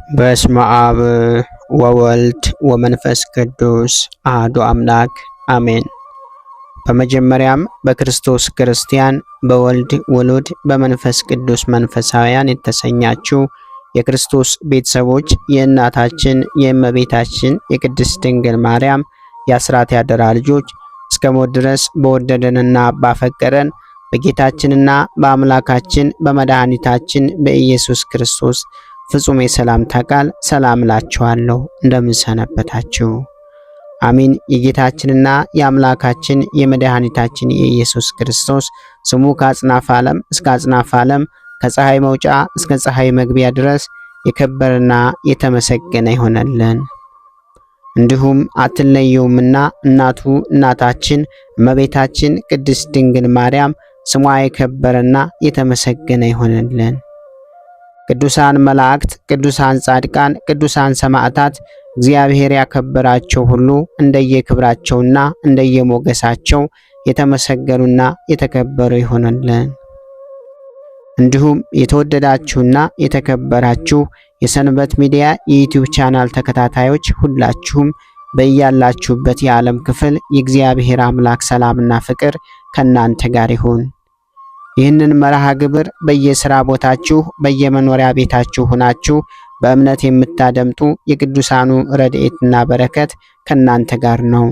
በስመ አብ ወወልድ ወመንፈስ ቅዱስ አሐዱ አምላክ አሜን። በመጀመሪያም በክርስቶስ ክርስቲያን በወልድ ውሉድ በመንፈስ ቅዱስ መንፈሳውያን የተሰኛችሁ የክርስቶስ ቤተሰቦች የእናታችን የእመቤታችን የቅድስት ድንግል ማርያም የአስራት ያደራ ልጆች እስከ ሞት ድረስ በወደደንና ባፈቀረን በጌታችንና በአምላካችን በመድኃኒታችን በኢየሱስ ክርስቶስ ፍጹም የሰላምታ ቃል ሰላም እላችኋለሁ። እንደምን ሰነበታችሁ? አሚን። የጌታችንና የአምላካችን የመድኃኒታችን የኢየሱስ ክርስቶስ ስሙ ከአጽናፈ ዓለም እስከ አጽናፈ ዓለም ከፀሐይ መውጫ እስከ ፀሐይ መግቢያ ድረስ የከበረና የተመሰገነ ይሆነልን። እንዲሁም አትለየውምና እናቱ እናታችን እመቤታችን ቅድስት ድንግል ማርያም ስሟ የከበረና የተመሰገነ ይሆነልን። ቅዱሳን መላእክት፣ ቅዱሳን ጻድቃን፣ ቅዱሳን ሰማዕታት እግዚአብሔር ያከበራቸው ሁሉ እንደየክብራቸውና እንደየሞገሳቸው የተመሰገኑና የተከበሩ ይሆነልን። እንዲሁም የተወደዳችሁና የተከበራችሁ የሰንበት ሚዲያ የዩቲዩብ ቻናል ተከታታዮች ሁላችሁም በያላችሁበት የዓለም ክፍል የእግዚአብሔር አምላክ ሰላምና ፍቅር ከናንተ ጋር ይሁን። ይህንን መርሃ ግብር በየሥራ ቦታችሁ በየመኖሪያ ቤታችሁ ሆናችሁ በእምነት የምታደምጡ የቅዱሳኑ ረድኤትና በረከት ከናንተ ጋር ነው።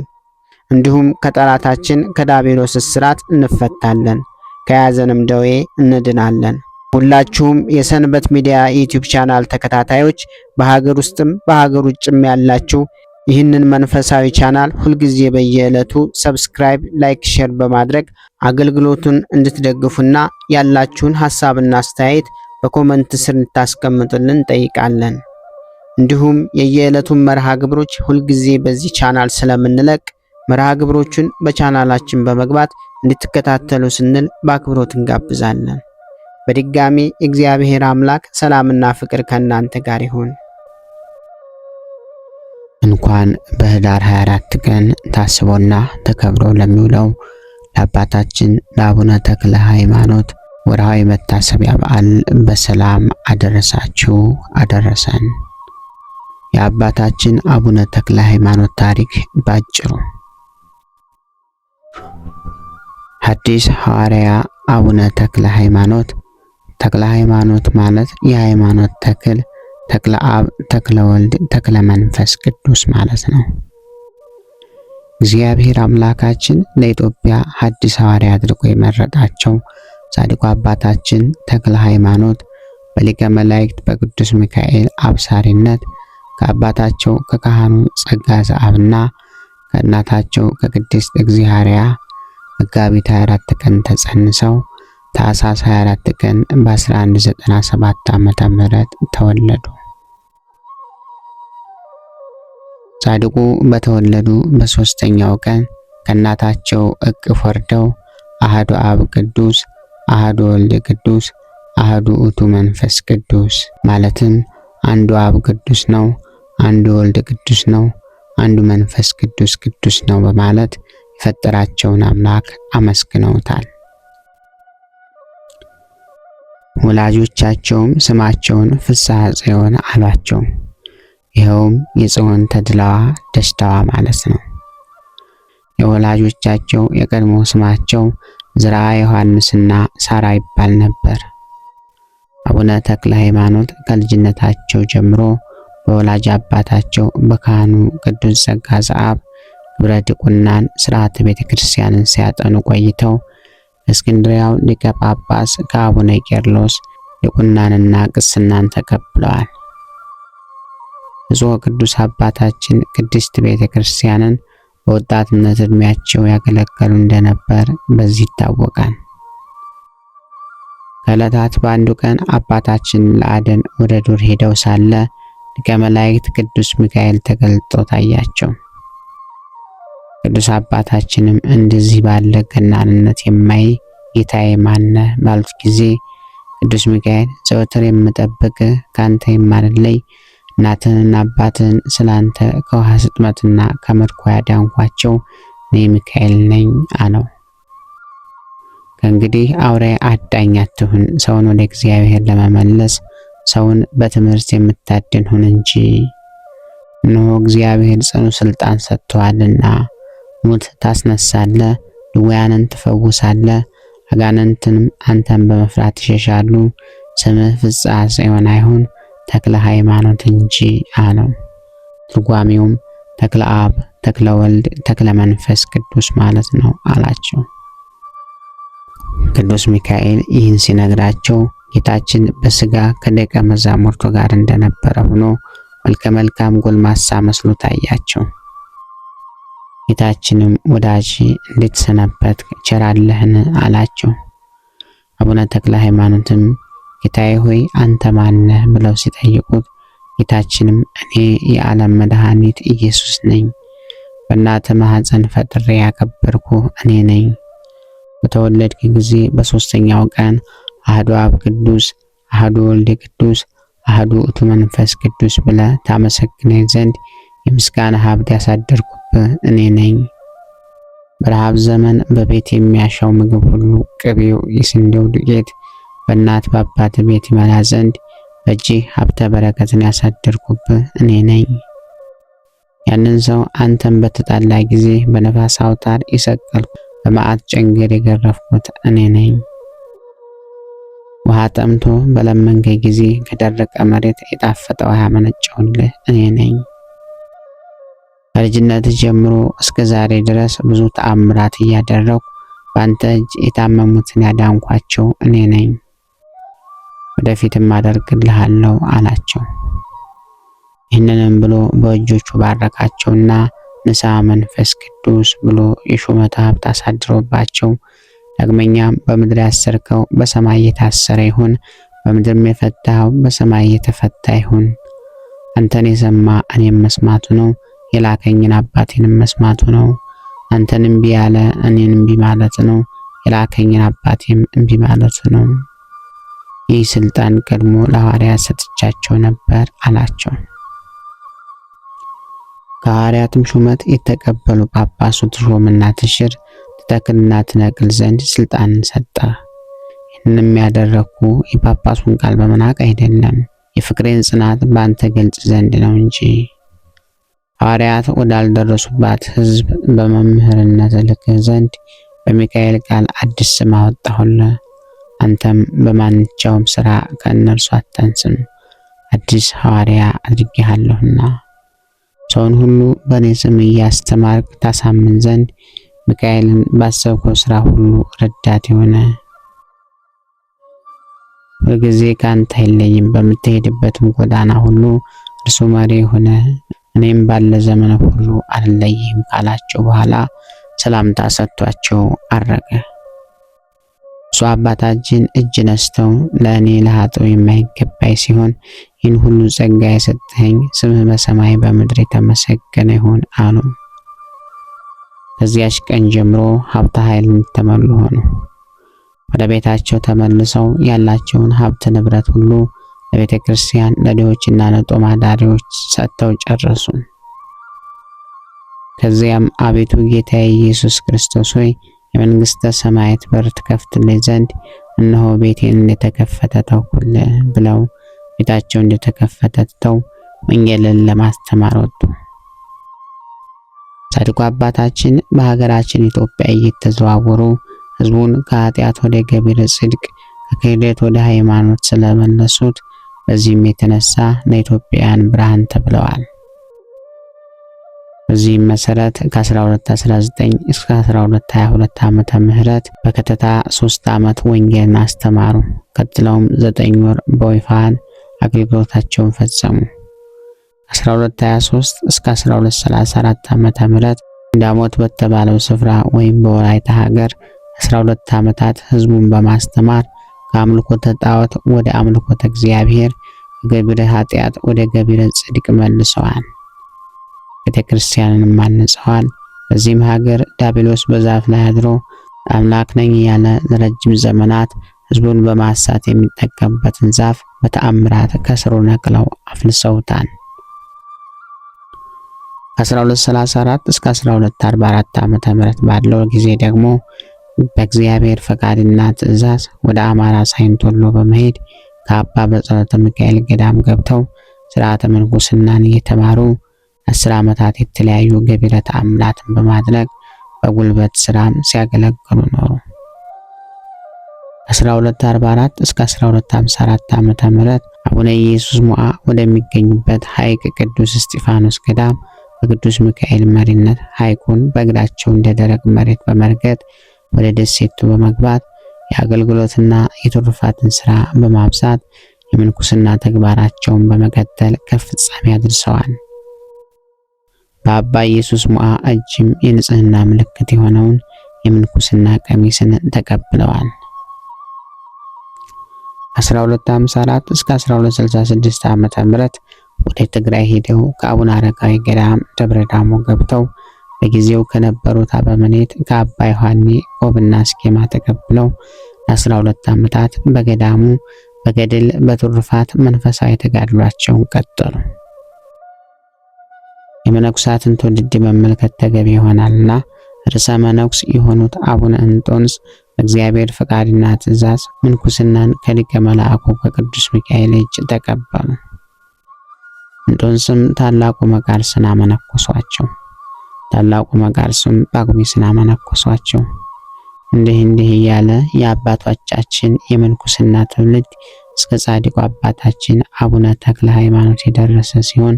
እንዲሁም ከጠላታችን ከዲያብሎስ እስራት እንፈታለን፣ ከያዘንም ደዌ እንድናለን። ሁላችሁም የሰንበት ሚዲያ ዩቲዩብ ቻናል ተከታታዮች በሀገር ውስጥም በሀገር ውጭም ያላችሁ ይህንን መንፈሳዊ ቻናል ሁልጊዜ በየዕለቱ ሰብስክራይብ፣ ላይክ፣ ሼር በማድረግ አገልግሎቱን እንድትደግፉና ያላችሁን ሐሳብና አስተያየት በኮመንት ስር እንድታስቀምጡልን እንጠይቃለን። እንዲሁም የየዕለቱን መርሃ ግብሮች ሁልጊዜ በዚህ ቻናል ስለምንለቅ መርሃ ግብሮቹን በቻናላችን በመግባት እንድትከታተሉ ስንል በአክብሮት እንጋብዛለን። በድጋሚ እግዚአብሔር አምላክ ሰላምና ፍቅር ከእናንተ ጋር ይሁን። እንኳን በህዳር 24 ቀን ታስቦና ተከብሮ ለሚውለው ለአባታችን ለአቡነ ተክለ ሃይማኖት ወርሃዊ መታሰቢያ በዓል በሰላም አደረሳችሁ አደረሰን። የአባታችን አቡነ ተክለ ሃይማኖት ታሪክ ባጭሩ። ሐዲስ ሐዋርያ አቡነ ተክለ ሃይማኖት። ተክለ ሃይማኖት ማለት የሃይማኖት ተክል፣ ተክለ አብ፣ ተክለ ወልድ፣ ተክለ መንፈስ ቅዱስ ማለት ነው። እግዚአብሔር አምላካችን ለኢትዮጵያ ሐዲስ ሐዋርያ አድርጎ የመረጣቸው ጻድቁ አባታችን ተክለ ሃይማኖት በሊቀ መላእክት በቅዱስ ሚካኤል አብሳሪነት ከአባታቸው ከካህኑ ጸጋ ዘአብና ከእናታቸው ከቅድስት እግዚአርያ መጋቢት 24 ቀን ተጸንሰው ታኅሳስ 24 ቀን በ1197 ዓመተ ምህረት ተወለዱ። ጻድቁ በተወለዱ በሶስተኛው ቀን ከእናታቸው እቅፍ ወርደው አሐዱ አብ ቅዱስ፣ አሐዱ ወልድ ቅዱስ፣ አሐዱ ውእቱ መንፈስ ቅዱስ ማለትም አንዱ አብ ቅዱስ ነው፣ አንዱ ወልድ ቅዱስ ነው፣ አንዱ መንፈስ ቅዱስ ቅዱስ ነው በማለት የፈጠራቸውን አምላክ አመስግነውታል። ወላጆቻቸውም ስማቸውን ፍስሐ ጽዮን አሏቸው። ይኸውም የጽዮን ተድላዋ ደስታዋ ማለት ነው። የወላጆቻቸው የቀድሞ ስማቸው ዝርዓ ዮሐንስና ሳራ ይባል ነበር። አቡነ ተክለ ሃይማኖት ከልጅነታቸው ጀምሮ በወላጅ አባታቸው በካህኑ ቅዱስ ጸጋ ዘአብ ግብረ ድቁናን ሥርዓተ ቤተ ክርስቲያንን ሲያጠኑ ቆይተው እስክንድርያው ሊቀ ጳጳስ ከአቡነ ቄርሎስ ድቁናንና ቅስናን ተቀብለዋል። ብፁዕ ቅዱስ አባታችን ቅድስት ቤተ ክርስቲያንን በወጣትነት ዕድሜያቸው ያገለገሉ እንደነበር በዚህ ይታወቃል። ከዕለታት በአንዱ ቀን አባታችን ለአደን ወደ ዱር ሄደው ሳለ ሊቀ መላእክት ቅዱስ ሚካኤል ተገልጦ ታያቸው። ቅዱስ አባታችንም እንደዚህ ባለ ገናንነት የማይ ጌታዬ ማነ ባሉት ጊዜ ቅዱስ ሚካኤል ዘወትር የምጠብቅ ካንተ የማልለይ እናትህንና አባትህን ስላንተ ከውሃ ስጥመትና ከምርኮ ያዳንኳቸው እኔ ሚካኤል ነኝ አለው። ከእንግዲህ አውሬ አዳኝ አትሁን፣ ሰውን ወደ እግዚአብሔር ለመመለስ ሰውን በትምህርት የምታድን ሁን እንጂ። እነሆ እግዚአብሔር ጽኑ ስልጣን ሰጥቶሃልና ሙት ታስነሳለህ፣ ድውያንን ትፈውሳለህ፣ አጋንንትንም አንተን በመፍራት ይሸሻሉ። ስምህ ፍስሐ ጽዮን አይሁን ተክለ ሃይማኖት እንጂ አለው። ትርጓሜውም ተክለ አብ፣ ተክለ ወልድ፣ ተክለ መንፈስ ቅዱስ ማለት ነው አላቸው። ቅዱስ ሚካኤል ይህን ሲነግራቸው ጌታችን በስጋ ከደቀ መዛሙርቱ ጋር እንደነበረ ሆኖ መልከ መልካም ጎልማሳ መስሎ ታያቸው። ጌታችንም ወዳጅ እንዴት ሰነበት ቸር አለህን አላቸው። አቡነ ተክለ ሃይማኖትም ጌታዬ ሆይ አንተ ማነህ ብለው ሲጠይቁት ጌታችንም እኔ የዓለም መድኃኒት ኢየሱስ ነኝ፣ በእናትህ ማኅፀን ፈጥሬ ያከበርኩ እኔ ነኝ። በተወለድክ ጊዜ በሦስተኛው ቀን አሐዱ አብ ቅዱስ፣ አሐዱ ወልድ ቅዱስ፣ አሐዱ ውእቱ መንፈስ ቅዱስ ብለህ ታመሰግነኝ ዘንድ የምስጋና ሀብት ያሳደርኩብህ እኔ ነኝ። በረሃብ ዘመን በቤት የሚያሻው ምግብ ሁሉ ቅቤው፣ የስንዴው ዱቄት በእናት በአባት ቤት ይመላ ዘንድ በእጅህ ሀብተ በረከትን ያሳደርኩብህ እኔ ነኝ። ያንን ሰው አንተን በተጣላ ጊዜ በነፋስ አውታር የሰቀልኩ በመዓት ጨንገር የገረፍኩት እኔ ነኝ። ውሃ ጠምቶ በለመንከ ጊዜ ከደረቀ መሬት የጣፈጠ ውሃ ያመነጨሁልህ እኔ ነኝ። ከልጅነት ጀምሮ እስከ ዛሬ ድረስ ብዙ ተአምራት እያደረኩ በአንተ እጅ የታመሙትን ያዳንኳቸው እኔ ነኝ። ወደፊትም አደርግልሃለሁ አላቸው። ይህንንም ብሎ በእጆቹ ባረካቸውና ንስሐ መንፈስ ቅዱስ ብሎ የሹመት ሀብት አሳድሮባቸው ዳግመኛም በምድር ያሰርከው በሰማይ የታሰረ ይሁን፣ በምድርም የፈታኸው በሰማይ የተፈታ ይሁን። አንተን የሰማ እኔም መስማቱ ነው፣ የላከኝን አባቴንም መስማቱ ነው። አንተን እምቢ ያለ እኔን እምቢ ማለት ነው፣ የላከኝን አባቴም እምቢ ማለቱ ነው። ይህ ስልጣን ቀድሞ ለሐዋርያት ሰጥቻቸው ነበር አላቸው። ከሐዋርያትም ሹመት የተቀበሉ ጳጳሱ ትሾምና ትሽር፣ ትተክልና ትነቅል ዘንድ ስልጣንን ሰጠ። ይህንንም ያደረኩ የጳጳሱን ቃል በመናቅ አይደለም፣ የፍቅሬን ጽናት በአንተ ገልጽ ዘንድ ነው እንጂ። ሐዋርያት ወዳልደረሱባት ሕዝብ በመምህርነት ልክህ ዘንድ በሚካኤል ቃል አዲስ ስም አወጣሁልህ። አንተም በማንኛውም ሥራ ከእነርሱ አታንስም፣ አዲስ ሐዋርያ አድርጌሃለሁና። ሰውን ሁሉ በእኔ ስም እያስተማርክ ታሳምን ዘንድ ሚካኤልን ባሰብከው ሥራ ሁሉ ረዳት የሆነ ሁልጊዜ ከአንተ አይለይም፣ በምትሄድበትም ጎዳና ሁሉ እርሱ መሪ የሆነ እኔም ባለ ዘመን ሁሉ አልለይህም ካላቸው በኋላ ሰላምታ ሰጥቷቸው አረገ። እሱ አባታችን እጅ ነስተው ለእኔ ለኃጥእ የማይገባኝ ሲሆን ይህን ሁሉ ጸጋ የሰጠኸኝ ስምህ በሰማይ በምድር የተመሰገነ ይሁን አሉ። ከዚያች ቀን ጀምሮ ሀብተ ኃይልን ተመሉ ሆኑ። ወደ ቤታቸው ተመልሰው ያላቸውን ሀብት ንብረት ሁሉ ለቤተ ክርስቲያን ለድሆችና ለጦም አዳሪዎች ሰጥተው ጨረሱ። ከዚያም አቤቱ ጌታዬ ኢየሱስ ክርስቶስ ሆይ የመንግስተ ሰማያት በር ትከፍትልኝ ዘንድ እነሆ ቤቴን እንደተከፈተ ተውኩልህ ብለው ቤታቸው እንደተከፈተ ትተው ወንጌልን ለማስተማር ወጡ። ጻድቁ አባታችን በሀገራችን ኢትዮጵያ እየተዘዋወሩ ሕዝቡን ከኃጢአት ወደ ገቢረ ጽድቅ ከክህደት ወደ ሃይማኖት ስለመለሱት በዚህም የተነሳ ለኢትዮጵያውያን ብርሃን ተብለዋል። በዚህም መሰረት ከ1219 እስከ 1222 ዓመተ ምህረት በከተታ 3 ዓመት ወንጌልን አስተማሩ። ቀጥለውም 9 ወር በወይፋን አገልግሎታቸውን ፈጸሙ። 1223 እስከ 1234 ዓመተ ምህረት ዳሞት በተባለው ስፍራ ወይም በወላይታ ሀገር 12 ዓመታት ህዝቡን በማስተማር ከአምልኮተ ጣዖት ወደ አምልኮተ እግዚአብሔር፣ ከገቢረ ኃጢአት ወደ ገቢረ ጽድቅ መልሰዋል። ቤተክርስቲያንንም አንጸዋል። በዚህም ሀገር ዲያብሎስ በዛፍ ላይ አድሮ አምላክ ነኝ ያለ ለረጅም ዘመናት ህዝቡን በማሳት የሚጠቀምበትን ዛፍ በተአምራት ከስሩ ነቅለው አፍልሰውታል። ከ1234 እስከ 1244 ዓመተ ምህረት ባለው ጊዜ ደግሞ በእግዚአብሔር ፈቃድና ትእዛዝ ወደ አማራ ሳይንት ወሎ በመሄድ ከአባ በጸሎተ ሚካኤል ገዳም ገብተው ሥርዓተ ምንኩስናን እየተማሩ 10 ዓመታት የተለያዩ ገቢረ ተአምራትን በማድረግ በጉልበት ሥራም ሲያገለግሉ ኖሩ። 1244 እስከ 1254 ዓመተ ምህረት አቡነ ኢየሱስ ሞዐ ወደሚገኙበት ሐይቅ ቅዱስ እስጢፋኖስ ገዳም በቅዱስ ሚካኤል መሪነት ሐይቁን በእግራቸው እንደ ደረቅ መሬት በመርገጥ ወደ ደሴቱ በመግባት የአገልግሎትና የትሩፋትን ሥራ በማብዛት የምንኩስና ተግባራቸውን በመቀጠል ከፍጻሜ አድርሰዋል። በአባ ኢየሱስ ሞዐ እጅም የንጽህና ምልክት የሆነውን የምንኩስና ቀሚስን ተቀብለዋል። 1254 እስከ 1266 ዓመተ ምህረት ወደ ትግራይ ሄደው ከአቡነ አረጋዊ ገዳም ደብረ ዳሞ ገብተው በጊዜው ከነበሩት አበምኔት ከአባ ዮሐኔ ቆብና አስኬማ ተቀብለው ለ12 ዓመታት በገዳሙ በገድል በትሩፋት መንፈሳዊ ተጋድሏቸውን ቀጠሉ። የመነኩሳትን ትውልድ መመልከት ተገቢ ይሆናልና ርዕሰ መነኩስ የሆኑት አቡነ እንጦንስ በእግዚአብሔር ፈቃድና ትእዛዝ ምንኩስናን ከሊቀ መላእክቱ ከቅዱስ ሚካኤል እጅ ተቀበሉ። እንጦንስም ታላቁ መቃርስን አመነኮሷቸው። ታላቁ መቃርስም ጳኩሚስን አመነኮሷቸው። እንዲህ እያለ የአባቶቻችን የምንኩስና ትውልድ እስከ ጻድቁ አባታችን አቡነ ተክለ ሃይማኖት የደረሰ ሲሆን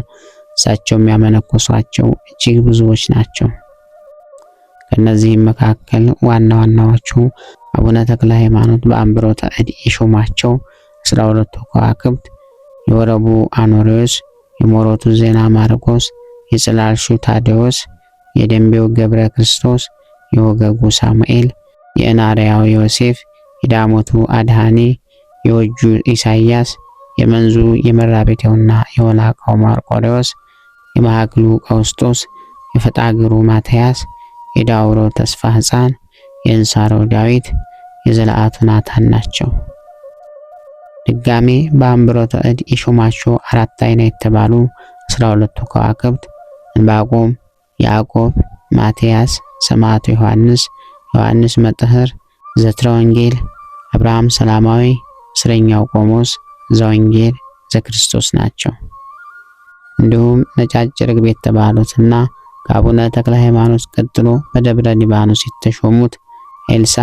እሳቸውም ያመነኮሷቸው እጅግ ብዙዎች ናቸው። ከነዚህም መካከል ዋና ዋናዎቹ አቡነ ተክለ ሃይማኖት በአንብሮተ እድ የሾማቸው 12ቱ ከዋክብት፣ የወረቡ አኖሪዎስ፣ የሞሮቱ ዜና ማርቆስ፣ የጽላልሹ ታዴዎስ፣ የደንቤው ገብረ ክርስቶስ፣ የወገጉ ሳሙኤል፣ የእናርያው ዮሴፍ፣ የዳሞቱ አድሃኔ፣ የወጁ ኢሳያስ፣ የመንዙ የመራቤቴውና የወላቃው ማርቆሬዎስ፣ የማዕክሉ ቀውስጦስ፣ የፈጣግሩ ማትያስ፣ የዳውሮ ተስፋ ሕፃን፣ የእንሳሮው ዳዊት፣ የዘለዓቱ ናታን ናቸው። ድጋሜ በአንብሮተ እድ የሾማቸው 4 አይና የተባሉ 12ቱ ከዋክብት ዕንባቆም፣ ያዕቆብ፣ ማትያስ፣ ሰማዕቱ ዮሐንስ፣ ዮሐንስ መጥህር፣ ዘትረ ወንጌል፣ አብርሃም ሰላማዊ፣ እስረኛው ቆሞስ፣ ዘወንጌል፣ ዘክርስቶስ ናቸው። እንዲሁም ነጫጭ ርግብ የተባሉትና ከአቡነ ተክለ ሃይማኖት ቀጥሎ በደብረ ሊባኖስ የተሾሙት ኤልሳ፣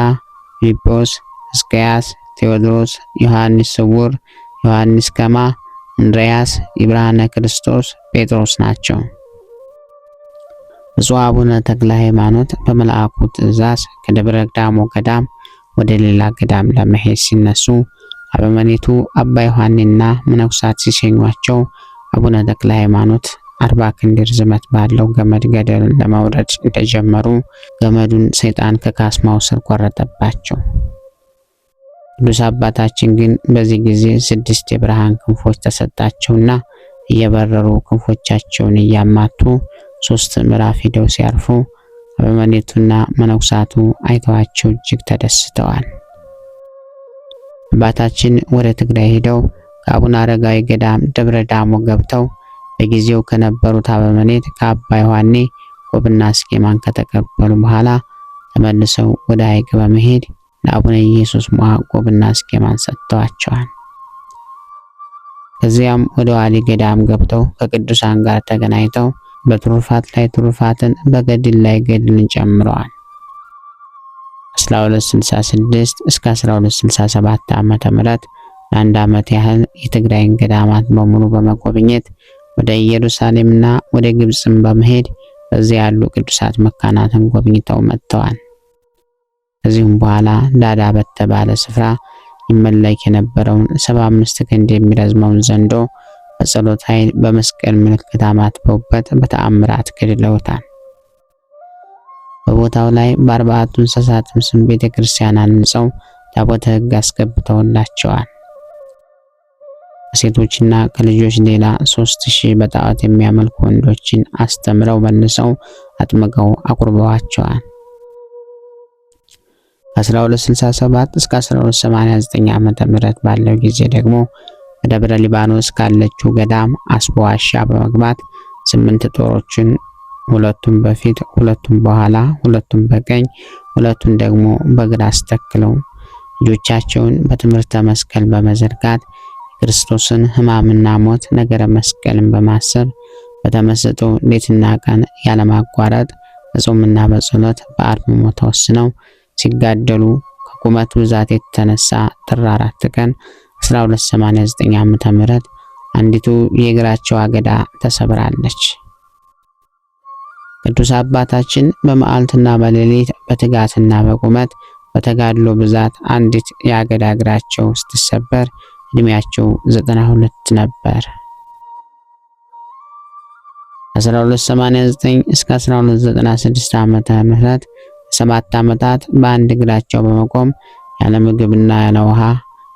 ፊልጶስ፣ ሕዝቅያስ፣ ቴዎድሮስ፣ ዮሐንስ ስውር፣ ዮሐንስ ከማ፣ እንድርያስ፣ የብርሃነ ክርስቶስ፣ ጴጥሮስ ናቸው። ብፁዕ አቡነ ተክለ ሃይማኖት በመልአኩ ትእዛዝ ከደብረ ዳሞ ገዳም ወደ ሌላ ገዳም ለመሄድ ሲነሱ አበምኔቱ አባ ዮሐኔና መነኩሳት ሲሸኟቸው አቡነ ተክለ ሃይማኖት 40 ክንድ ርዝመት ባለው ገመድ ገደልን ለመውረድ እንደጀመሩ ገመዱን ሰይጣን ከካስማው ስር ቆረጠባቸው። ቅዱስ አባታችን ግን በዚህ ጊዜ 6 የብርሃን ክንፎች ተሰጣቸውና እየበረሩ ክንፎቻቸውን እያማቱ 3 ምዕራፍ ሄደው ሲያርፉ አበምኔቱና መነኩሳቱ አይተዋቸው እጅግ ተደስተዋል። አባታችን ወደ ትግራይ ሄደው ከአቡነ አረጋዊ ገዳም ደብረ ዳሞ ገብተው በጊዜው ከነበሩት አበምኔት ከአባ ዮሐኔ ቆብና አስኬማን ከተቀበሉ በኋላ ተመልሰው ወደ ሐይቅ በመሄድ ለአቡነ ኢየሱስ ሞዐ ቆብና አስኬማን ሰጥተዋቸዋል። ከዚያም ወደ ዋሊ ገዳም ገብተው ከቅዱሳን ጋር ተገናኝተው በትሩፋት ላይ ትሩፋትን በገድል ላይ ገድልን ጨምረዋል። 1266 እስከ 1267 ዓመተ ምህረት ለአንድ ዓመት ያህል የትግራይን ገዳማት በሙሉ በመጎብኘት ወደ ኢየሩሳሌምና ወደ ግብጽም በመሄድ በዚያ ያሉ ቅዱሳት መካናትን ጎብኝተው መጥተዋል። ከዚህም በኋላ ዳዳ በተባለ ስፍራ ይመለክ የነበረውን 75 ክንድ የሚረዝመውን ዘንዶ በጸሎት ኃይል በመስቀል ምልክት አማትበውበት በተአምራት ገድለውታል። በቦታው ላይ በ40ቱ እንስሳትም ስም ቤተክርስቲያን አንጸው ታቦተ ሕግ አስገብተውላቸዋል። ከሴቶችና ከልጆች ሌላ 3000 በጣዖት የሚያመልኩ ወንዶችን አስተምረው መልሰው አጥምቀው አቁርበዋቸዋል። ከ1267 እስከ 1289 ዓመተ ምህረት ባለው ጊዜ ደግሞ በደብረ ሊባኖስ ካለችው ገዳም አስቦ ዋሻ በመግባት 8 ጦሮችን 2ቱን በፊት 2ቱን በኋላ 2ቱን በቀኝ 2ቱን ደግሞ በግራ አስተክለው ልጆቻቸውን በትምህርተ መስቀል በመዘርጋት ክርስቶስን ሕማምና ሞት ነገረ መስቀልን በማሰብ በተመስጦ ሌትና ቀን ያለማቋረጥ በጾምና በጸሎት በአርምሞ ተወስነው ሲጋደሉ ከቁመት ብዛት የተነሳ ጥር 4 ቀን 1289 ዓ.ም አንዲቱ የእግራቸው አገዳ ተሰብራለች። ቅዱስ አባታችን በመዓልትና በሌሊት በትጋትና በቁመት በተጋድሎ ብዛት አንዲት የአገዳ እግራቸው ስትሰበር እድሜያቸው 92 ነበር። 1289 እስከ 1296 ዓመተ ምህረት 7 ዓመታት በአንድ እግራቸው በመቆም ያለ ምግብና ያለ ውሃ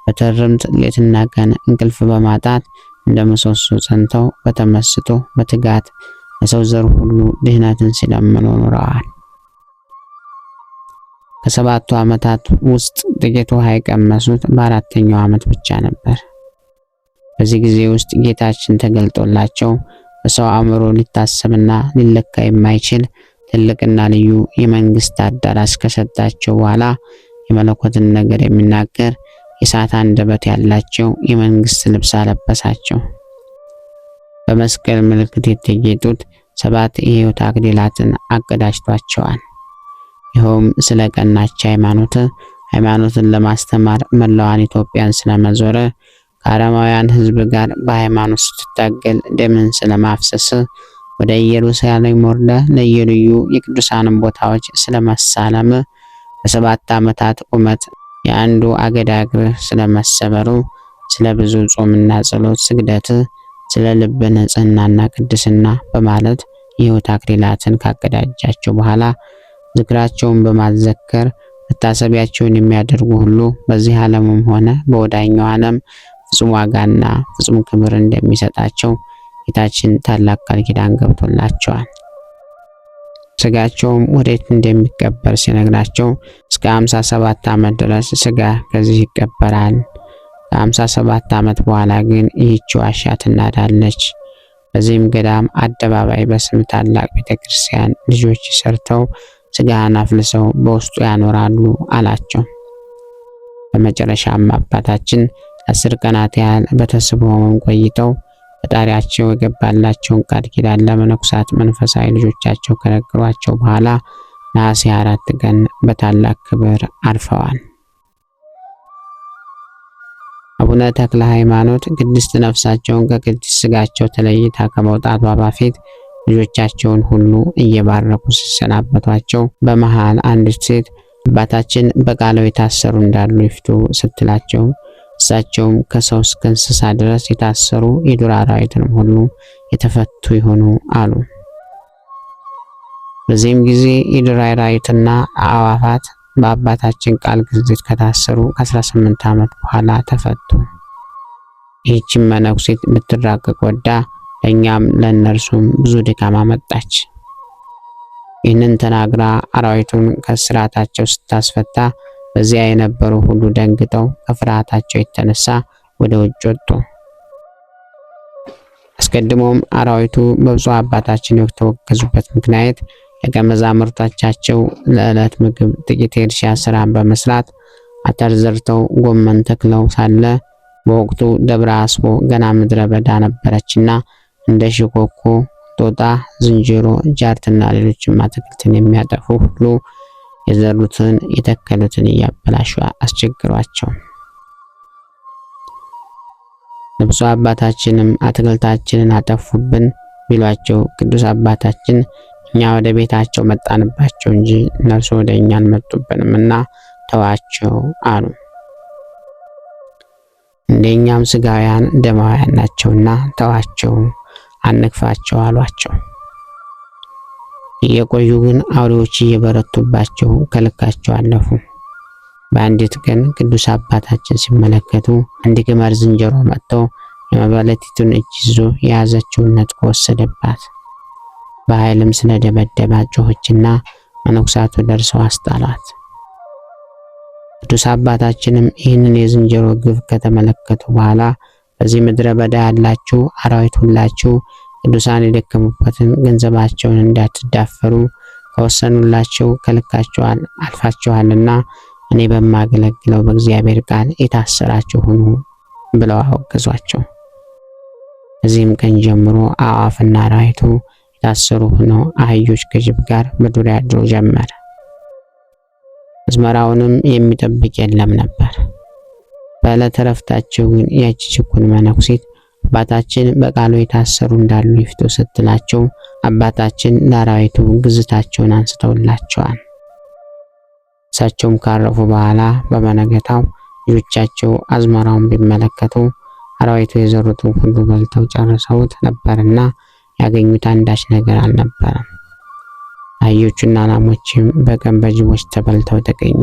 በትርምት ሌትና ቀን እንቅልፍ በማጣት እንደ ምሰሶ ጸንተው በተመስጦ በትጋት ለሰው ዘር ሁሉ ድህነትን ሲለምኑ ኖረዋል። ከ7ቱ ዓመታት ውስጥ ጥቂት ውሃ የቀመሱት በ4ኛው ዓመት ብቻ ነበር። በዚህ ጊዜ ውስጥ ጌታችን ተገልጦላቸው በሰው አእምሮ ሊታሰብና ሊለካ የማይችል ትልቅና ልዩ የመንግስት አዳራሽ ከሰጣቸው በኋላ የመለኮትን ነገር የሚናገር የእሳት አንደበት ያላቸው የመንግስት ልብስ አለበሳቸው። በመስቀል ምልክት የተጌጡት 7 የሕይወት አክሊላትን አቀዳጅቷቸዋል። ይኸውም ስለ ቀናች ሃይማኖትን ለማስተማር መላዋን ኢትዮጵያን ስለመዞረ ከአረማውያን ሕዝብ ጋር በሃይማኖት ስትታገል ደምን ስለማፍሰስ ወደ ኢየሩሳሌም ወርደ ለየልዩ የቅዱሳን ቦታዎች ስለመሳለም በ7 ዓመታት ቁመት የአንዱ አገዳ እግር ስለመሰበሩ ስለ ብዙ ጾምና ጸሎት ስግደት ስለ ልብ ንጽህናና ቅድስና በማለት የሕይወት አክሊላትን ካቀዳጃቸው በኋላ ዝክራቸውን በማዘከር መታሰቢያቸውን የሚያደርጉ ሁሉ በዚህ ዓለምም ሆነ በወዳኛው ዓለም ፍጹም ዋጋና ፍጹም ክብር እንደሚሰጣቸው ጌታችን ታላቅ ቃል ኪዳን ገብቶላቸዋል። ስጋቸውም ወዴት እንደሚቀበር ሲነግራቸው እስከ 57 ዓመት ድረስ ስጋ ከዚህ ይቀበራል። ከ57 ዓመት በኋላ ግን ይህች ዋሻ ትናዳለች። በዚህም ገዳም አደባባይ በስም ታላቅ ቤተክርስቲያን ልጆች ሰርተው ስጋን አፍልሰው በውስጡ ያኖራሉ አላቸው። በመጨረሻም አባታችን 10 ቀናት ያህል በተስቦ ሕመም ቆይተው ፈጣሪያቸው የገባላቸውን ቃል ኪዳን ለመነኩሳት መንፈሳዊ ልጆቻቸው ከነገሯቸው በኋላ ነሐሴ 4 ቀን በታላቅ ክብር አርፈዋል። አቡነ ተክለ ሃይማኖት ቅድስት ነፍሳቸውን ከቅድስት ስጋቸው ተለይታ ከመውጣቷ በፊት ልጆቻቸውን ሁሉ እየባረኩ ሲሰናበቷቸው በመሃል አንዲት ሴት አባታችን በቃለው የታሰሩ እንዳሉ ይፍቱ ስትላቸው እሳቸውም ከሰው እስከ እንስሳ ድረስ የታሰሩ የዱር አራዊትንም ሁሉ የተፈቱ ይሆኑ አሉ። በዚህም ጊዜ የዱር አራዊትና አዕዋፋት በአባታችን ቃል ግዝት ከታሰሩ ከ18 ዓመት በኋላ ተፈቱ። ይህችን መነኩሴት ልትራቀቅ ወዳ ለእኛም ለእነርሱም ብዙ ድካም አመጣች። ይህንን ተናግራ አራዊቱን ከስራታቸው ስታስፈታ በዚያ የነበሩ ሁሉ ደንግጠው ከፍርሃታቸው የተነሳ ወደ ውጭ ወጡ። አስቀድሞም አራዊቱ በብፁዕ አባታችን የተወገዙበት ምክንያት ደቀ መዛሙርቶቻቸው ለዕለት ምግብ ጥቂት የእርሻ ስራን በመስራት አተር ዘርተው ጎመን ተክለው ሳለ በወቅቱ ደብረ አስቦ ገና ምድረ በዳ ነበረችና እንደ ሽኮኮ፣ ጦጣ፣ ዝንጀሮ፣ ጃርትና ሌሎችም አትክልትን የሚያጠፉ ሁሉ የዘሩትን የተከሉትን እያበላሹ አስቸግሯቸው። ብፁዕ አባታችንም አትክልታችንን አጠፉብን ቢሏቸው ቅዱስ አባታችን እኛ ወደ ቤታቸው መጣንባቸው እንጂ እነርሱ ወደ እኛ አልመጡብንምና ተዋቸው አሉ። እንደኛም ስጋውያን ደማውያን ናቸውና ተዋቸው፣ አንክፋቸው አሏቸው። እየቆዩ ግን አውሬዎች እየበረቱባቸው ከልካቸው አለፉ። በአንዲት ቀን ቅዱስ አባታችን ሲመለከቱ አንድ ግመል ዝንጀሮ መጥቶ የመበለቲቱን እጅ ይዞ የያዘችውን ነጥቆ ወሰደባት። በኃይልም ስለደበደባት ጮኸችና መነኩሳቱ ደርሰው አስጣሏት። ቅዱስ አባታችንም ይህንን የዝንጀሮ ግፍ ከተመለከቱ በኋላ በዚህ ምድረ በዳ ያላችሁ አራዊት ሁላችሁ ቅዱሳን የደከሙበትን ገንዘባቸውን እንዳትዳፈሩ ከወሰኑላቸው ከልካቸው አልፋችኋልና እኔ በማገለግለው በእግዚአብሔር ቃል የታሰራችሁ ሁኑ ብለው አወገዟቸው። ከዚህም ቀን ጀምሮ አዕዋፍና አራዊቱ የታሰሩ ሆነው አህዮች ከጅብ ጋር በዱር ያድሩ ጀመረ። አዝመራውንም የሚጠብቅ የለም ነበር። በዕለተ ዕረፍታቸው ግን ያቺ ችኩል መነኩሴት አባታችን በቃሉ የታሰሩ እንዳሉ ይፍቱ ስትላቸው አባታችን ለአራዊቱ ግዝታቸውን አንስተውላቸዋል። እሳቸውም ካረፉ በኋላ በመነገታው ልጆቻቸው አዝመራውን ቢመለከቱ አራዊቱ የዘሩትን ሁሉ በልተው ጨርሰውት ነበርና ያገኙት አንዳች ነገር አልነበረም። አህዮቹና ላሞችም በቀን በጅቦች ተበልተው ተገኙ።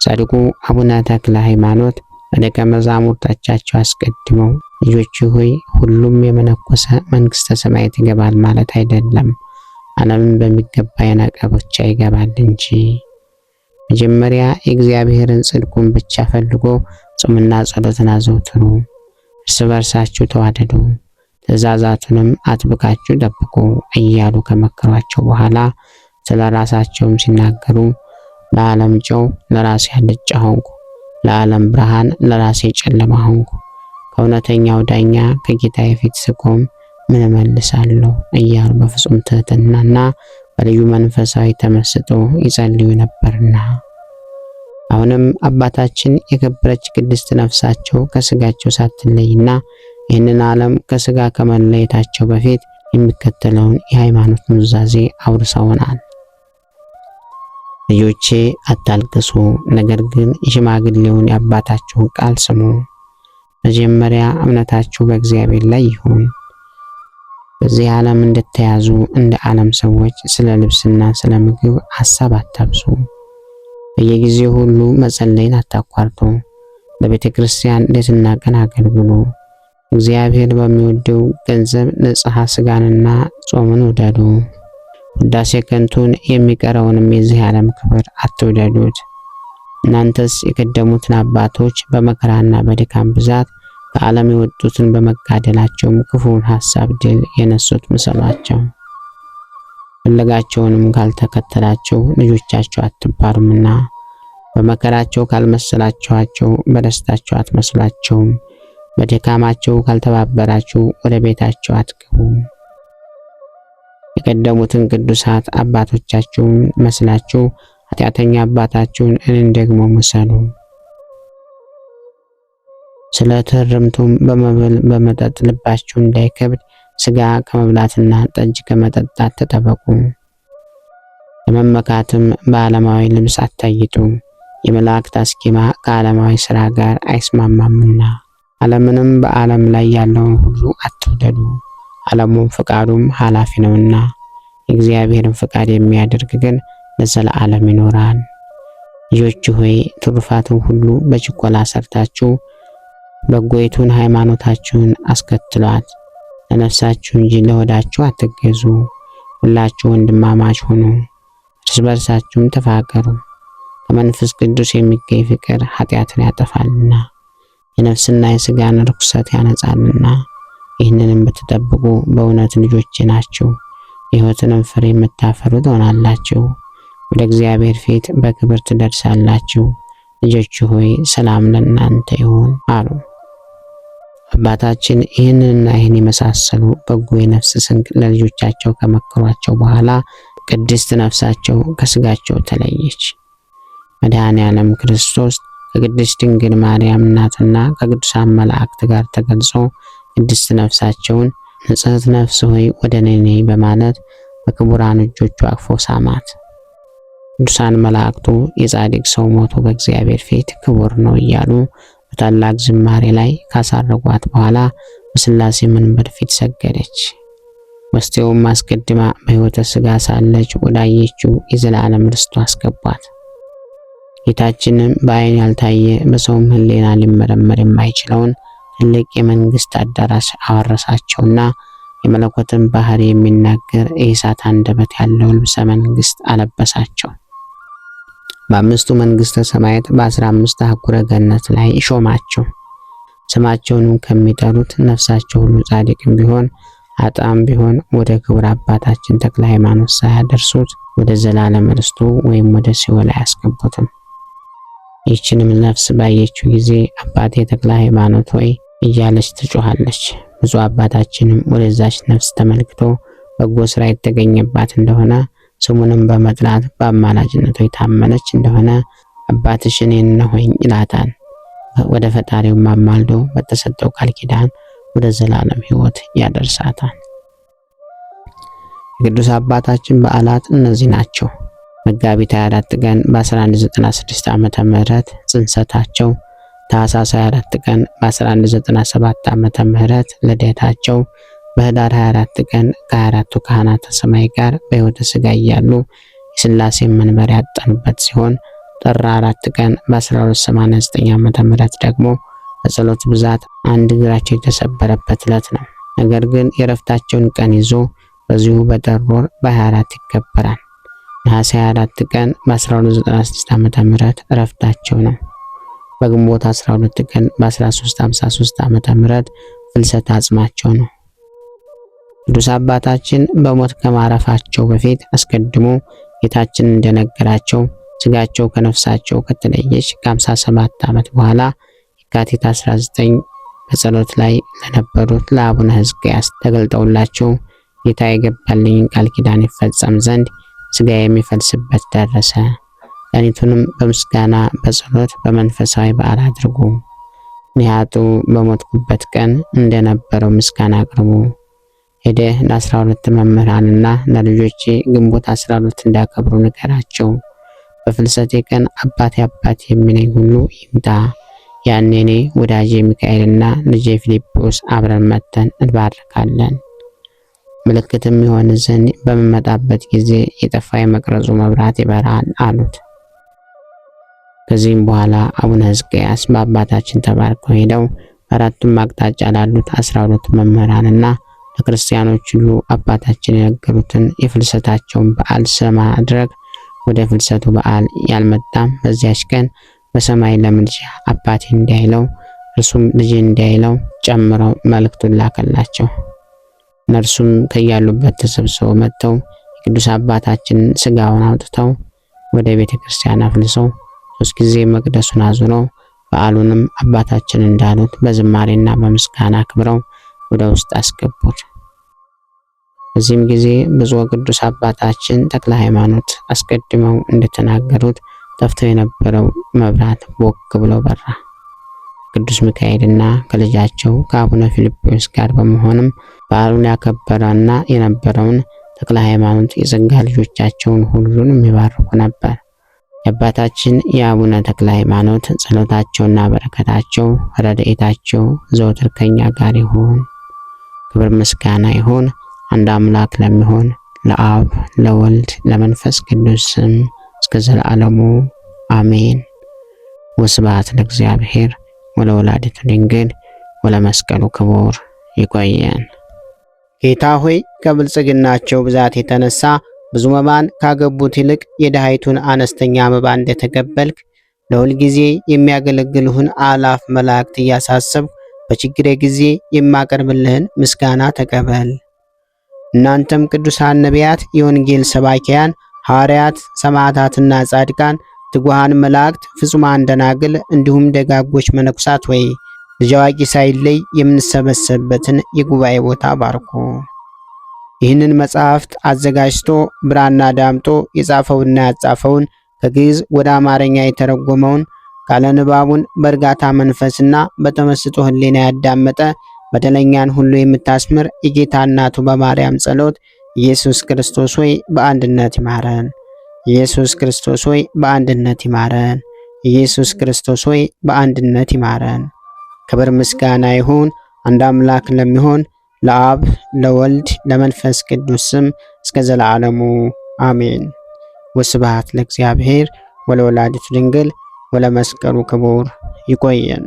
ጻድቁ አቡነ ተክለ ሃይማኖት በደቀ መዛሙርቶቻቸው አስቀድመው ልጆች ሆይ ሁሉም የመነኮሰ መንግስተ ሰማያት ይገባል ማለት አይደለም፣ ዓለምን በሚገባ የናቀ ብቻ ይገባል እንጂ መጀመሪያ የእግዚአብሔርን ጽድቁን ብቻ ፈልጎ ጾምና ጸሎትን አዘውትሩ፣ እርስ በርሳችሁ ተዋደዱ፣ ትእዛዛቱንም አጥብቃችሁ ጠብቁ እያሉ ከመከሯቸው በኋላ ስለ ራሳቸውም ሲናገሩ ለዓለም ጨው ለራሴ አልጫ ሆንኩ፣ ለዓለም ብርሃን ለራሴ ጨለማ ሆንኩ፣ ከእውነተኛው ዳኛ ከጌታዬ ፊት ስቆም ምን እመልሳለሁ እያሉ በፍጹም ትህትናና በልዩ መንፈሳዊ ተመስጦ ይጸልዩ ነበርና። አሁንም አባታችን የከበረች ቅድስት ነፍሳቸው ከስጋቸው ሳትለይና ይህንን ዓለም ከስጋ ከመለየታቸው በፊት የሚከተለውን የሃይማኖት ኑዛዜ አውርሰውናል። ልጆቼ አታልቅሱ፣ ነገር ግን የሽማግሌውን የአባታችሁን ቃል ስሙ። መጀመሪያ እምነታችሁ በእግዚአብሔር ላይ ይሁን። በዚህ ዓለም እንደተያዙ እንደ ዓለም ሰዎች ስለ ልብስና ስለ ምግብ ሐሳብ አታብሱ። በየጊዜው ሁሉ መጸለይን አታቋርጡ። ለቤተ ክርስቲያን ሌትና ቀን አገልግሉ። እግዚአብሔር በሚወደው ገንዘብ ንጽሐ ሥጋንና ጾምን ውደዱ። ውዳሴ ከንቱን የሚቀረውንም የዚህ ዓለም ክብር አትውደዱት። እናንተስ የቀደሙትን አባቶች በመከራና በድካም ብዛት ከዓለም የወጡትን በመጋደላቸውም ክፉውን ሐሳብ ድል የነሱት ምሰሏቸው። ፈለጋቸውንም ካልተከተላቸው ልጆቻቸው አትባሉምና በመከራቸው ካልመሰላችኋቸው በደስታቸው አትመስሏቸውም። በድካማቸው ካልተባበራችሁ ወደ ቤታቸው አትገቡ። የቀደሙትን ቅዱሳት አባቶቻችሁን መስላችሁ ኃጢአተኛ አባታችሁን እኔን ደግሞ ምሰሉ። ስለ ትርምቱም በመብል በመጠጥ ልባችሁ እንዳይከብድ ስጋ ከመብላትና ጠጅ ከመጠጣት ተጠበቁ። ለመመካትም በዓለማዊ ልብስ አታይጡ፣ የመላእክት አስኬማ ከዓለማዊ ሥራ ጋር አይስማማምና። ዓለምንም በዓለም ላይ ያለውን ሁሉ አትውደዱ፣ ዓለሙም ፍቃዱም ኃላፊ ነውና። የእግዚአብሔርን ፍቃድ የሚያደርግ ግን ለዘላለም ይኖራል። ልጆች ሆይ ትሩፋትን ሁሉ በችኮላ ሰርታችሁ በጎይቱን ሃይማኖታችሁን አስከትሏት። ለነፍሳችሁ እንጂ ለሆዳችሁ አትገዙ። ሁላችሁ ወንድማማች ሁኑ፣ እርስ በርሳችሁም ተፋቀሩ። ከመንፈስ ቅዱስ የሚገኝ ፍቅር ኃጢአትን ያጠፋልና የነፍስና የሥጋን ርኩሰት ያነጻልና። ይህንንም ብትጠብቁ በእውነት ልጆቼ ናችሁ፣ የሕይወትንም ፍሬ የምታፈሩ ትሆናላችሁ። ወደ እግዚአብሔር ፊት በክብር ትደርሳላችሁ። ልጆች ሆይ ሰላም ለእናንተ ይሁን አሉ። አባታችን ይህንንና ይህን የመሳሰሉ በጎ የነፍስ ስንቅ ለልጆቻቸው ከመከሯቸው በኋላ ቅድስት ነፍሳቸው ከስጋቸው ተለየች። መድኃኔ ዓለም ክርስቶስ ከቅድስት ድንግል ማርያም እናትና ከቅዱሳን መላእክት ጋር ተገልጾ ቅድስት ነፍሳቸውን ንጽሕት ነፍስ ሆይ ወደ እኔ ነይ በማለት በክቡራን እጆቹ አቅፎ ሳማት። ቅዱሳን መላእክቱ የጻድቅ ሰው ሞቱ በእግዚአብሔር ፊት ክቡር ነው እያሉ በታላቅ ዝማሬ ላይ ካሳረጓት በኋላ በሥላሴ መንበር ፊት ሰገደች። ወስቴውም አስቀድማ በሕይወተ ሥጋ ሳለች ወዳየችው የዘላለም ርስቱ አስገቧት። ጌታችንም በዓይን ያልታየ በሰውም ሕሊና ሊመረመር የማይችለውን ትልቅ የመንግስት አዳራሽ አወረሳቸውና የመለኮትን ባህሪ የሚናገር የእሳት አንደበት ያለው ልብሰ መንግስት አለበሳቸው። በአምስቱ መንግስተ ሰማያት በ15 አህጉረ ገነት ላይ ሾማቸው። ስማቸውንም ከሚጠሩት ነፍሳቸው ሁሉ ጻድቅም ቢሆን አጣም ቢሆን ወደ ክቡር አባታችን ተክለ ሃይማኖት ሳያደርሱት ወደ ዘላለም ርስቱ ወይም ወደ ሲኦል አያስገቡትም። ይህችንም ነፍስ ባየችው ጊዜ አባቴ ተክለ ሃይማኖት ሆይ እያለች ትጮኻለች። ብፁዕ አባታችንም ወደዛች ነፍስ ተመልክቶ በጎ ስራ የተገኘባት እንደሆነ ስሙንም በመጥራት በአማላጅነቱ የታመነች እንደሆነ አባትሽ እኔ ነኝ ይላታል። ወደ ፈጣሪውም አማልዶ በተሰጠው ቃል ኪዳን ወደ ዘላለም ሕይወት ያደርሳታል። የቅዱስ አባታችን በዓላት እነዚህ ናቸው። መጋቢት 24 ቀን በ1196 ዓመተ ምህረት ጽንሰታቸው፣ ታኅሳስ 24 ቀን በ1197 ዓመተ ምህረት ልደታቸው፣ በኅዳር 24 ቀን ከ24ቱ ካህናተ ሰማይ ጋር በሕይወተ ሥጋ እያሉ የሥላሴን መንበር ያጠኑበት ሲሆን ጥር 4 ቀን በ1289 ዓመተ ምህረት ደግሞ በጸሎት ብዛት አንድ እግራቸው የተሰበረበት ዕለት ነው። ነገር ግን የዕረፍታቸውን ቀን ይዞ በዚሁ በጥር ወር በ24 ይከበራል። ነሐሴ 24 ቀን በ1296 ዓመተ ምህረት ዕረፍታቸው ነው። በግንቦት 12 ቀን በ1353 ዓመተ ምህረት ፍልሰተ አጽማቸው ነው። ቅዱስ አባታችን በሞት ከማረፋቸው በፊት አስቀድሞ ጌታችን እንደነገራቸው ሥጋቸው ከነፍሳቸው ከተለየች ከ57 ዓመት በኋላ የካቲት 19 በጸሎት ላይ ለነበሩት ለአቡነ ሕዝቅያስ ተገልጠውላቸው ጌታ የገባልኝን ቃል ኪዳን ይፈጸም ዘንድ ሥጋ የሚፈልስበት ደረሰ። ሌሊቱንም በምስጋና በጸሎት በመንፈሳዊ በዓል አድርጉ። እኔ ኃጥኡ በሞትኩበት ቀን እንደነበረው ምስጋና አቅርቡ። ሄደህ ለ12 መምህራንና ለልጆቼ ግንቦት 12 እንዳከብሩ ንገራቸው። በፍልሰቴ ቀን አባቴ አባቴ የሚለኝ ሁሉ ይምጣ። ያኔ እኔ ወዳጄ ሚካኤልና ልጄ ፊልጶስ አብረን መተን እንባርካለን። ምልክትም ይሆን ዘንድ በምመጣበት ጊዜ የጠፋ የመቅረዙ መብራት ይበራል አሉት። ከዚህም በኋላ አቡነ ሕዝቅያስ በአባታችን ተባርከው ሄደው በአራቱም አቅጣጫ ላሉት 12 መምህራንና ለክርስቲያኖች ሁሉ አባታችን የነገሩትን የፍልሰታቸውን በዓል ስለማድረግ ወደ ፍልሰቱ በዓል ያልመጣም በዚያች ቀን በሰማይ ለምልጃ አባቴ እንዲያይለው እርሱም ልጄ እንዲያይለው ጨምረው መልእክቱን ላከላቸው። እነርሱም ከያሉበት ተሰብስበው መጥተው የቅዱስ አባታችንን ሥጋውን አውጥተው ወደ ቤተ ክርስቲያን አፍልሰው 3 ጊዜ መቅደሱን አዙረው በዓሉንም አባታችን እንዳሉት በዝማሬና በምስጋና አክብረው ወደ ውስጥ አስገቡት። በዚህም ጊዜ ብፁዕ ቅዱስ አባታችን ተክለ ሃይማኖት አስቀድመው እንደተናገሩት ጠፍቶ የነበረው መብራት ቦግ ብሎ በራ። ቅዱስ ሚካኤልና ከልጃቸው ከአቡነ ፊልጶስ ጋር በመሆንም በዓሉን ያከበረና የነበረውን ተክለ ሃይማኖት የጸጋ ልጆቻቸውን ሁሉን የሚባርኩ ነበር። የአባታችን የአቡነ ተክለ ሃይማኖት ጸሎታቸውና በረከታቸው ረድኤታቸው ዘወትር ከኛ ጋር ይሁን። ክብር ምስጋና ይሁን አንድ አምላክ ለሚሆን ለአብ ለወልድ ለመንፈስ ቅዱስ ስም እስከ ዘላለሙ አሜን። ወስብሐት ለእግዚአብሔር ወለወላዲቱ ድንግል ወለመስቀሉ ክቡር። ይቆየን። ጌታ ሆይ ከብልጽግናቸው ብዛት የተነሳ ብዙ መባን ካገቡት ይልቅ የድሃይቱን አነስተኛ መባ እንደተቀበልክ ለሁል ጊዜ የሚያገለግልህን አላፍ መላእክት እያሳሰብኩ በችግሬ ጊዜ የማቀርብልህን ምስጋና ተቀበል። እናንተም ቅዱሳን ነቢያት፣ የወንጌል ሰባኪያን ሐዋርያት፣ ሰማዕታትና ጻድቃን፣ ትጉሃን መላእክት፣ ፍጹማን ደናግል እንዲሁም ደጋጎች መነኩሳት ወይ ልጅ አዋቂ ሳይለይ የምንሰበሰብበትን የጉባኤ ቦታ ባርኩ። ይህንን መጽሐፍት አዘጋጅቶ ብራና ዳምጦ የጻፈውና ያጻፈውን ከግዕዝ ወደ አማርኛ የተረጎመውን ቃለ ንባቡን በእርጋታ መንፈስና በተመስጦ ሕሊና ያዳመጠ በደለኛን ሁሉ የምታስምር የጌታ እናቱ በማርያም ጸሎት ኢየሱስ ክርስቶስ ሆይ በአንድነት ይማረን። ኢየሱስ ክርስቶስ ሆይ በአንድነት ይማረን። ኢየሱስ ክርስቶስ ሆይ በአንድነት ይማረን። ክብር ምስጋና ይሁን አንድ አምላክ ለሚሆን ለአብ ለወልድ ለመንፈስ ቅዱስ ስም እስከ ዘላለሙ አሜን። ወስብሐት ለእግዚአብሔር ወለወላዲቱ ድንግል ወለመስቀሉ ክቡር። ይቆየን።